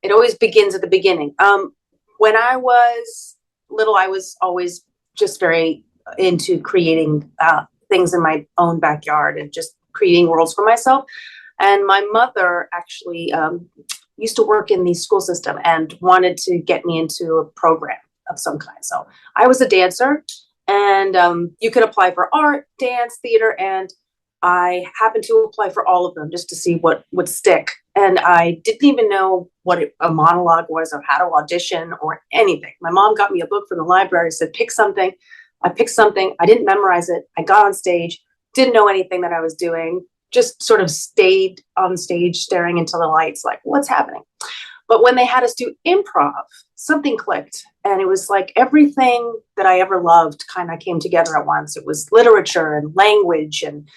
It always begins at the beginning. When I was little, I was always just very into creating things in my own backyard and just creating worlds for myself. And my mother actually used to work in the school system and wanted to get me into a program of some kind. So I was a dancer, and you could apply for art, dance, theater, and I happened to apply for all of them just to see what would stick. And I didn't even know what a monologue was or how to audition or anything. My mom got me a book from the library, said, pick something. I picked something. I didn't memorize it. I got on stage, didn't know anything that I was doing, just sort of stayed on stage staring into the lights like, what's happening? But when they had us do improv, something clicked. And it was like everything that I ever loved kind of came together at once. It was literature and language and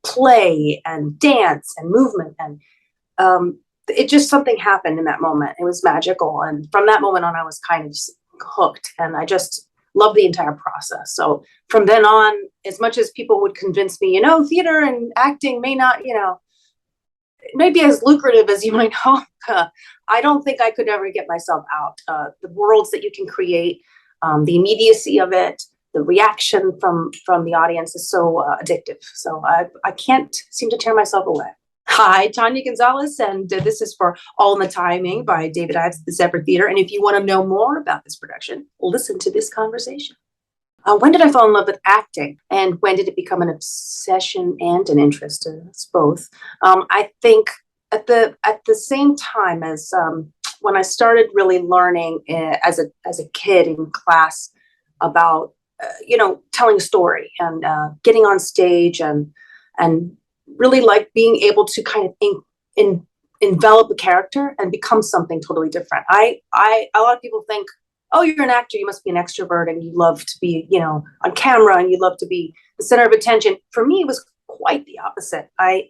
play and dance and movement. And it just, something happened in that moment. It was magical. And from that moment on, I was kind of hooked, and I just loved the entire process. So from then on, as much as people would convince me, theater and acting may not, may be as lucrative as you might hope, I don't think I could ever get myself out. The worlds that you can create, the immediacy of it, the reaction from the audience is so addictive. So I can't seem to tear myself away. Hi, Tania Gonzalez, and this is for All in the Timing by David Ives, The Zephyr Theatre. And if you want to know more about this production, listen to this conversation. When did I fall in love with acting, and when did it become an obsession and an interest? It's both. I think at the same time as when I started really learning as a kid in class about telling a story and getting on stage and really like being able to kind of envelop a character and become something totally different. A lot of people think, oh, you're an actor, you must be an extrovert and you love to be, on camera and you love to be the center of attention. For me, it was quite the opposite. I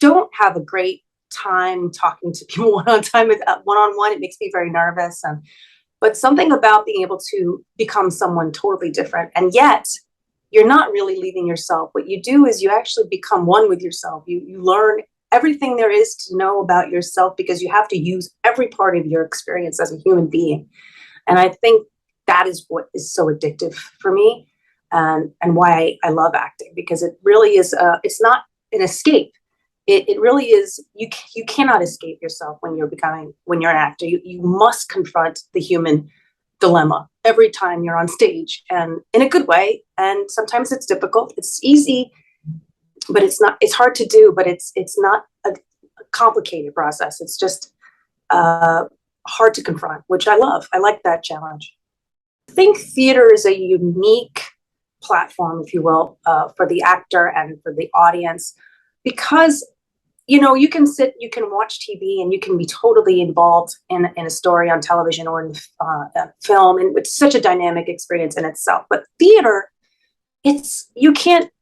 don't have a great time talking to people one-on-one. It makes me very nervous. But something about being able to become someone totally different, and yet you're not really leaving yourself. What you do is you actually become one with yourself. You learn everything there is to know about yourself because you have to use every part of your experience as a human being. And I think that is what is so addictive for me, and why I love acting, because it really is, it's not an escape. It really is, you cannot escape yourself when you're an actor. You must confront the human dilemma every time you're on stage, and in a good way. And sometimes it's difficult. It's easy, but it's hard to do, but it's not a complicated process. It's just hard to confront, which I love. I like that challenge. I think theater is a unique platform, if you will, for the actor and for the audience, because you can watch TV and you can be totally involved in a story on television or in film, and it's such a dynamic experience in itself. But theater, you can't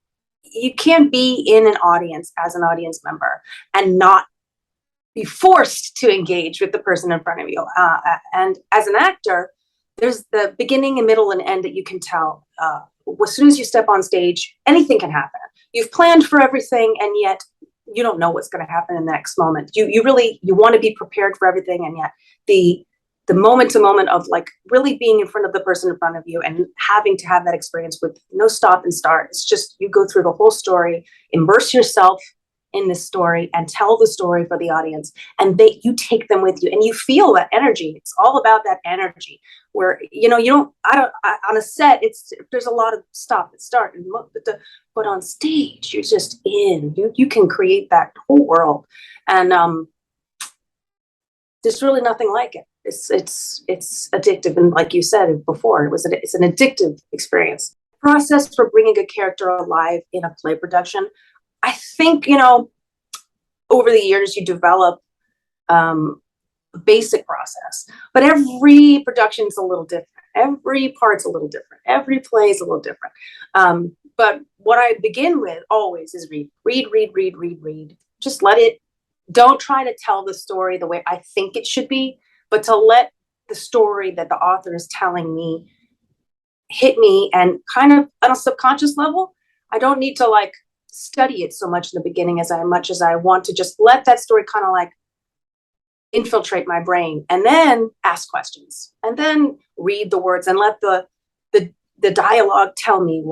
be in an audience as an audience member and not be forced to engage with the person in front of you. And as an actor, there's the beginning and middle and end that you can tell. As soon as you step on stage, anything can happen. You've planned for everything, and yet you don't know what's going to happen in the next moment. You want to be prepared for everything, and yet the moment to moment of like really being in front of the person in front of you and having to have that experience with no stop and start. It's just, you go through the whole story, immerse yourself in this story and tell the story for the audience, and you take them with you and you feel that energy. It's all about that energy where, on a set, there's a lot of stop and start and look, but on stage, you're just you can create that whole world. And there's really nothing like it. It's addictive. And like you said before, it's an addictive experience. Process for bringing a character alive in a play production. I think, over the years you develop a basic process, but every production is a little different. Every part's a little different. Every play is a little different. But what I begin with always is read. Just don't try to tell the story the way I think it should be, but to let the story that the author is telling me hit me, and kind of on a subconscious level. I don't need to study it so much in the beginning as much as I want to just let that story kind of infiltrate my brain, and then ask questions, and then read the words and let the dialogue tell me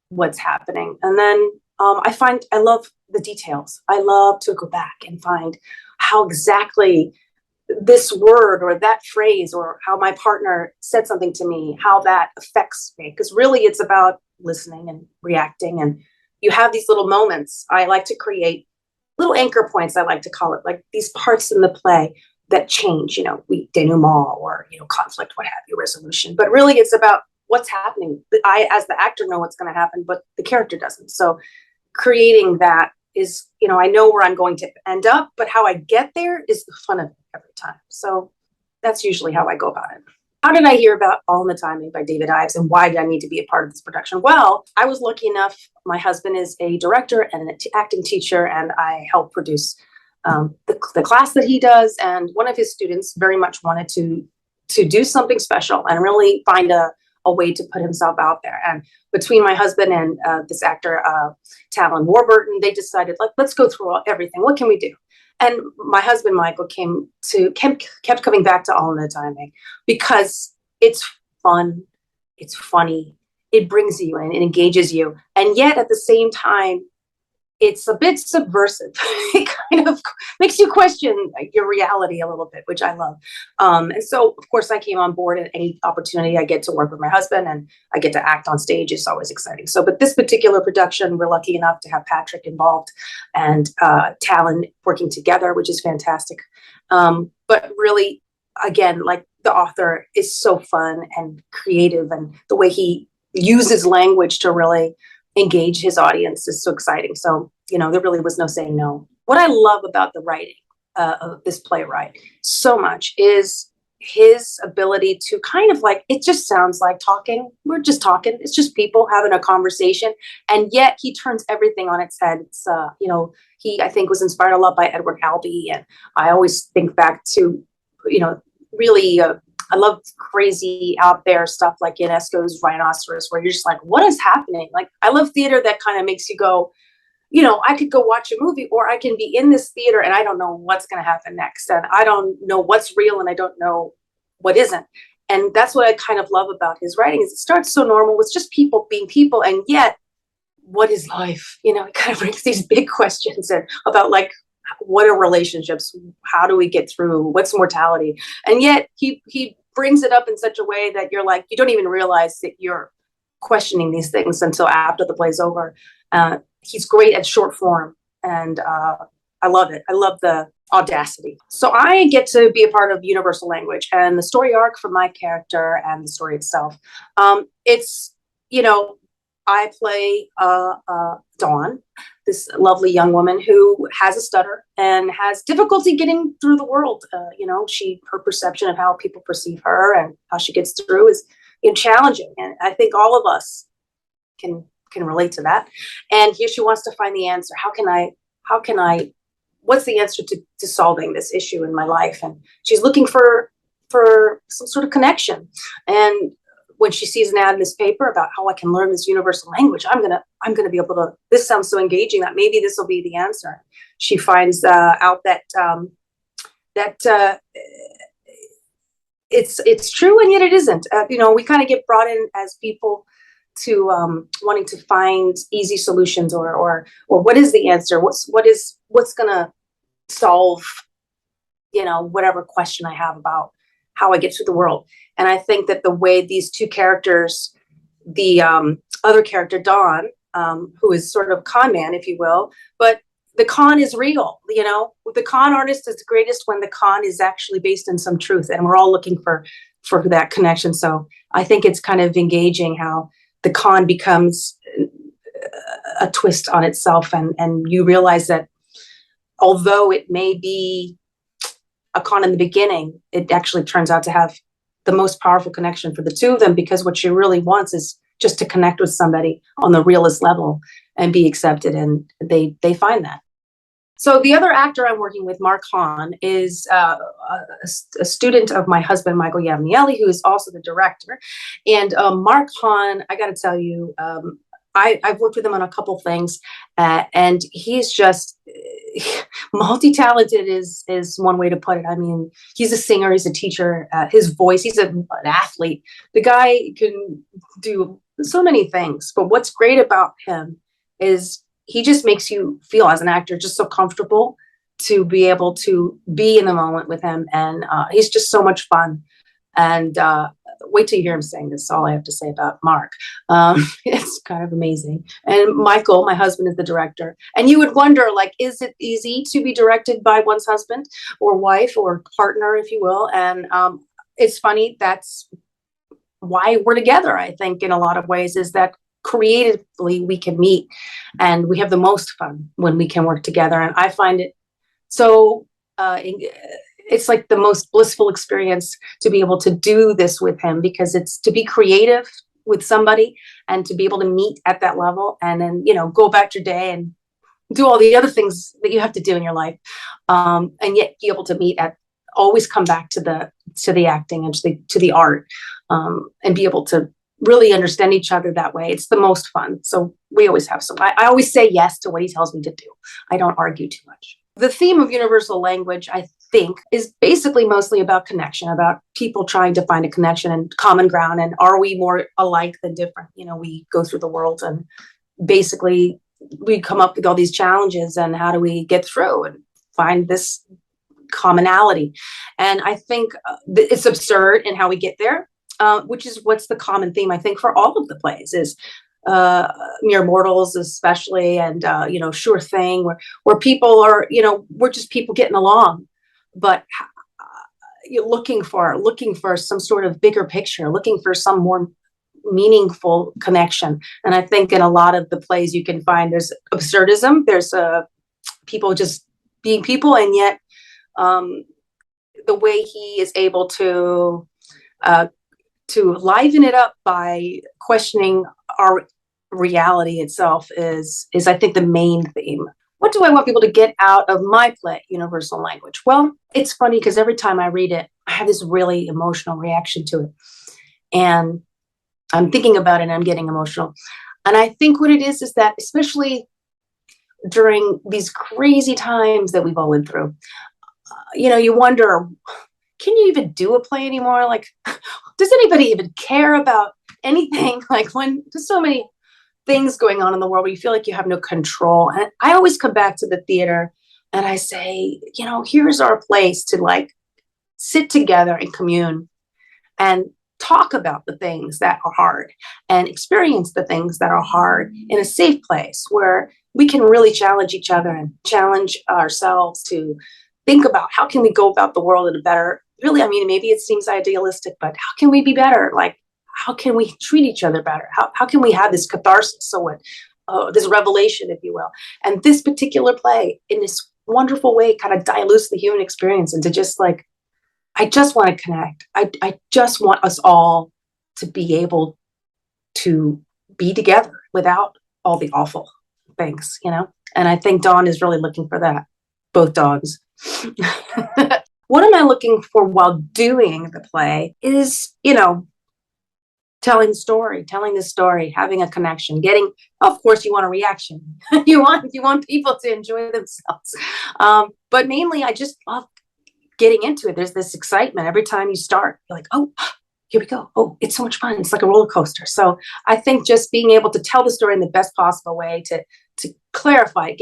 what's happening. And then I love the details. I love to go back and find how exactly this word or that phrase or how my partner said something to me, how that affects me. Because really it's about listening and reacting. And you have these little moments. I like to create little anchor points, I like to call it, like these parts in the play that change, denouement or, conflict, what have you, resolution. But really it's about what's happening. I, as the actor, know what's going to happen, but the character doesn't. So creating that is, I know where I'm going to end up, but how I get there is the fun of it every time. So that's usually how I go about it. How did I hear about All in the Timing by David Ives, and why did I need to be a part of this production? Well, I was lucky enough. My husband is a director and an acting teacher, and I help produce the class that he does. And one of his students very much wanted to do something special and really find a way to put himself out there. And between my husband and this actor, Patrick Warburton, they decided, let's go through everything. What can we do? And my husband, Michael, kept coming back to All in the Timing because it's fun, it's funny, it brings you in, it engages you. And yet at the same time, it's a bit subversive. It kind of makes you question your reality a little bit, which I love. And so, of course, I came on board at any opportunity I get to work with my husband and I get to act on stage. It's always exciting. So, but this particular production, we're lucky enough to have Patrick involved and Talon working together, which is fantastic. But really, again, like the author is so fun and creative, and the way he uses language to really engage his audience is so exciting. So, there really was no saying no. What I love about the writing of this playwright so much is his ability to kind of it just sounds like talking. We're just talking. It's just people having a conversation. And yet he turns everything on its head. It's, he, I think, was inspired a lot by Edward Albee. And I always think back to, really, I love crazy out there stuff like Ionesco's Rhinoceros, where you're just like, what is happening? I love theater that kind of makes you go, I could go watch a movie, or I can be in this theater and I don't know what's going to happen next. And I don't know what's real and I don't know what isn't. And that's what I kind of love about his writing, is it starts so normal with just people being people. And yet, what is life? It kind of brings these big questions about what are relationships? How do we get through? What's mortality? And yet he brings it up in such a way that you're you don't even realize that you're questioning these things until after the play's over. He's great at short form, and I love it. I love the audacity. So I get to be a part of universal language and the story arc for my character and the story itself. It's, I play Dawn, this lovely young woman who has a stutter and has difficulty getting through the world. Her perception of how people perceive her and how she gets through is challenging. And I think all of us can relate to that. And here she wants to find the answer. How can I, what's the answer to solving this issue in my life? And she's looking for some sort of connection. And when she sees an ad in this paper about how I can learn this universal language, I'm gonna be able to, this sounds so engaging that maybe this will be the answer. She finds out that it's true, and yet it isn't. We kind of get brought in as people to wanting to find easy solutions, or what is the answer? What's gonna solve, whatever question I have about how I get through the world. And I think that the way these two characters, the other character, Dawn, who is sort of con man, if you will, but the con is real. The con artist is the greatest when the con is actually based in some truth, and we're all looking for that connection. So I think it's kind of engaging how the con becomes a twist on itself, and you realize that although it may be a con in the beginning, it actually turns out to have the most powerful connection for the two of them, because what she really wants is just to connect with somebody on the realest level and be accepted, and they find that. So the other actor I'm working with, Mark Hahn, is a student of my husband, Michael Yavnieli, who is also the director. And Mark Hahn, I got to tell you, I've worked with him on a couple things, and he's just multi-talented is one way to put it. I mean, he's a singer, he's a teacher, his voice, he's an athlete. The guy can do so many things, but what's great about him is he just makes you feel as an actor just so comfortable to be able to be in the moment with him. And he's just so much fun. And wait till you hear him sing. That's all I have to say about Mark. It's kind of amazing. And Michael, my husband, is the director. And you would wonder, like, is it easy to be directed by one's husband or wife or partner, if you will? And it's funny, that's why we're together, I think, in a lot of ways, is that creatively we can meet and we have the most fun when we can work together. And I find it so it's like the most blissful experience to be able to do this with him, because it's to be creative with somebody and to be able to meet at that level and then, you know, go about your day and do all the other things that you have to do in your life. And yet be able to meet at, always come back to the acting and to the art, and be able to really understand each other that way. It's the most fun. So we always have some, I always say yes to what he tells me to do. I don't argue too much. The theme of universal language, I think, is basically mostly about connection, about people trying to find a connection and common ground. And are we more alike than different? You know, we go through the world and basically we come up with all these challenges, and how do we get through and find this commonality? And I think it's absurd in how we get there, which is what's the common theme, I think, for all of the plays is mere mortals especially, and you know, sure thing, where people are, you know, we're just people getting along, but you're looking for some sort of bigger picture, looking for some more meaningful connection. And I think in a lot of the plays you can find there's absurdism, there's people just being people, and yet the way he is able to liven it up by questioning our reality itself is I think the main theme. What do I want people to get out of my play, Universal Language? Well, it's funny because every time I read it, I have this really emotional reaction to it. And I'm thinking about it and I'm getting emotional. And I think what it is that, especially during these crazy times that we've all been through, you wonder, can you even do a play anymore? Like, does anybody even care about anything? Like, when there's so many things going on in the world where you feel like you have no control. And I always come back to the theater and I say, here's our place to like sit together and commune and talk about the things that are hard and experience the things that are hard in a safe place where we can really challenge each other and challenge ourselves to think about how can we go about the world in a better, really, I mean, maybe it seems idealistic, but how can we be better? Like, how can we treat each other better? How can we have this catharsis, this revelation, if you will? And this particular play, in this wonderful way, kind of dilutes the human experience into just like, I just want to connect. I just want us all to be able to be together without all the awful things, And I think Dawn is really looking for that, both dogs. What am I looking for while doing the play is, telling the story, having a connection, of course you want a reaction. you want people to enjoy themselves. But mainly I just love getting into it. There's this excitement every time you start. You're like, oh, here we go. Oh, it's so much fun. It's like a roller coaster. So I think just being able to tell the story in the best possible way, to clarify,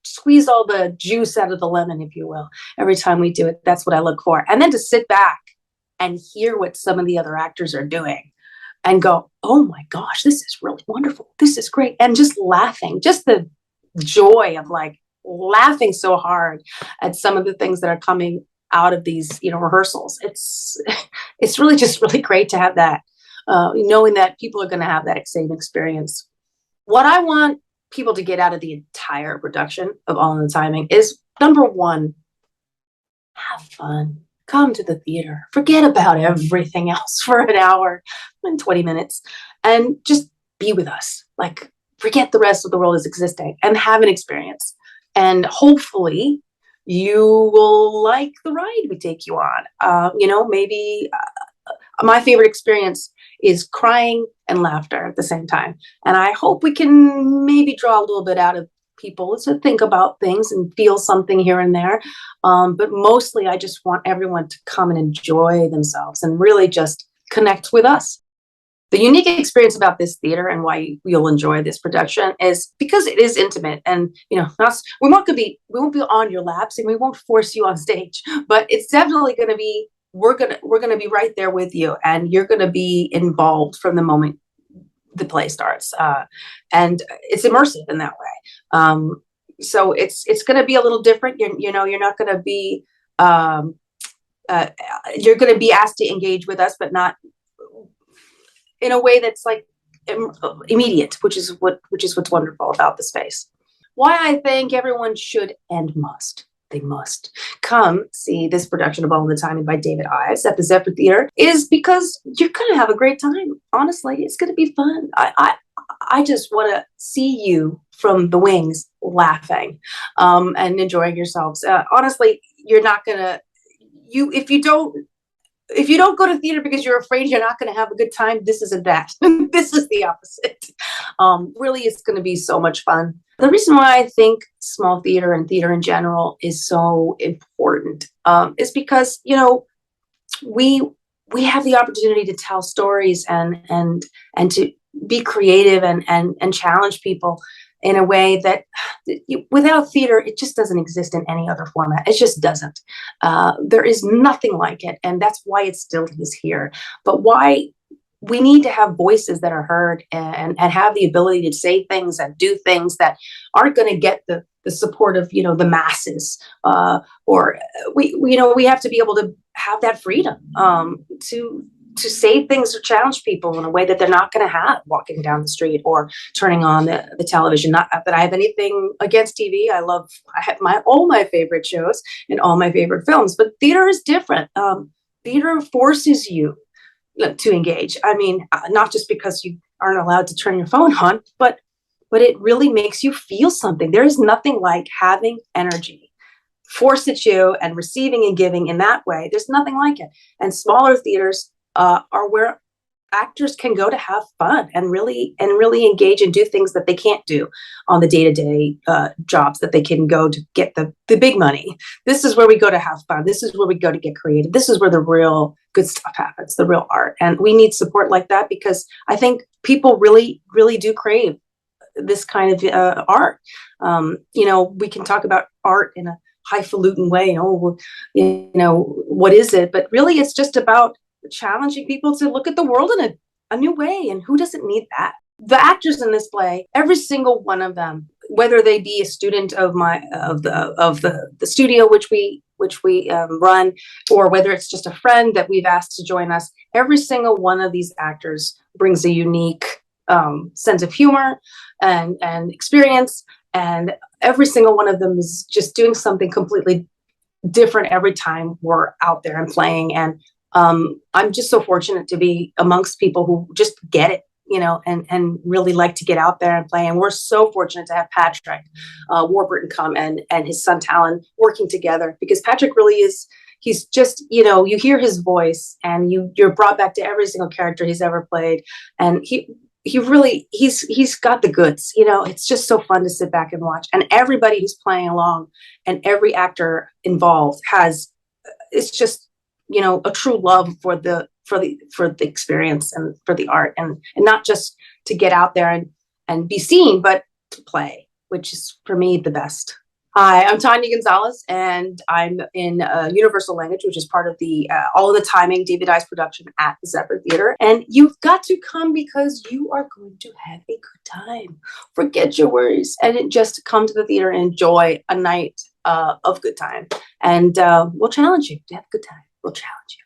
squeeze all the juice out of the lemon, if you will, every time we do it. That's what I look for. And then to sit back and hear what some of the other actors are doing and go, oh my gosh, this is really wonderful. This is great. And just laughing, just the joy of like laughing so hard at some of the things that are coming out of these, rehearsals. It's really just really great to have that, knowing that people are going to have that same experience. What I want people to get out of the entire production of All in the Timing is, number one, have fun. Come to the theater. Forget about everything else for an hour and 20 minutes and just be with us. Like, forget the rest of the world is existing and have an experience. And hopefully you will like the ride we take you on. Maybe my favorite experience is crying and laughter at the same time. And I hope we can maybe draw a little bit out of people to think about things and feel something here and there. But mostly I just want everyone to come and enjoy themselves and really just connect with us. The unique experience about this theater and why you'll enjoy this production is because it is intimate, and we won't be on your laps and we won't force you on stage, but it's definitely going to be, we're going to be right there with you, and you're going to be involved from the moment the play starts, and it's immersive in that way. So it's going to be a little different. You're not going to be you're going to be asked to engage with us, but not in a way that's like immediate, which is what's wonderful about the space. Why I think everyone should and must, they must come see this production of All the Timing by David Ives at the Zephyr Theatre is because you're going to have a great time. Honestly, it's going to be fun. I just want to see you from the wings laughing and enjoying yourselves. Honestly, you're not going to, if you don't go to theater because you're afraid you're not going to have a good time, this isn't that. This is the opposite. Really, it's going to be so much fun. The reason why I think small theater and theater in general is so important is because, we have the opportunity to tell stories and to be creative and challenge people in a way that without theater, it just doesn't exist in any other format. It just doesn't. There is nothing like it. And that's why it still is here. But why we need to have voices that are heard and have the ability to say things and do things that aren't going to get the support of, the masses. Or we have to be able to have that freedom to say things or challenge people in a way that they're not going to have walking down the street or turning on the television. Not that I have anything against TV. I have all my favorite shows and all my favorite films, but theater is different. Theater forces you to engage. I mean, not just because you aren't allowed to turn your phone on, but it really makes you feel something. There is nothing like having energy forced at you and receiving and giving in that way. There's nothing like it. And smaller theaters are where actors can go to have fun and really engage and do things that they can't do on the day-to-day jobs that they can go to get the big money. This is where we go to have fun. This is where we go to get creative. This is where the real good stuff happens, the real art. And we need support like that because I think people really, really do crave this kind of art. We can talk about art in a highfalutin way. What is it? But really, it's just about challenging people to look at the world in a new way. And who doesn't need that? The actors in this play, every single one of them, whether they be a student of the studio which we run, or whether it's just a friend that we've asked to join us, every single one of these actors brings a unique sense of humor and experience, and every single one of them is just doing something completely different every time we're out there and playing. And I'm just so fortunate to be amongst people who just get it, and really like to get out there and play. And we're so fortunate to have Patrick Warburton come and his son Talon working together, because Patrick really is, he's just, you hear his voice and you're brought back to every single character he's ever played. And he's got the goods, it's just so fun to sit back and watch. And everybody who's playing along and every actor involved it's just, a true love for the experience and for the art, and not just to get out there and be seen, but to play, which is for me the best. Hi, I'm Tania Gonzalez, and I'm in Universal Language, which is part of the All of the Timing David Ives production at the Zephyr Theatre. And you've got to come because you are going to have a good time. Forget your worries and just come to the theater and enjoy a night of good time. And we'll challenge you to have a good time. We'll challenge you.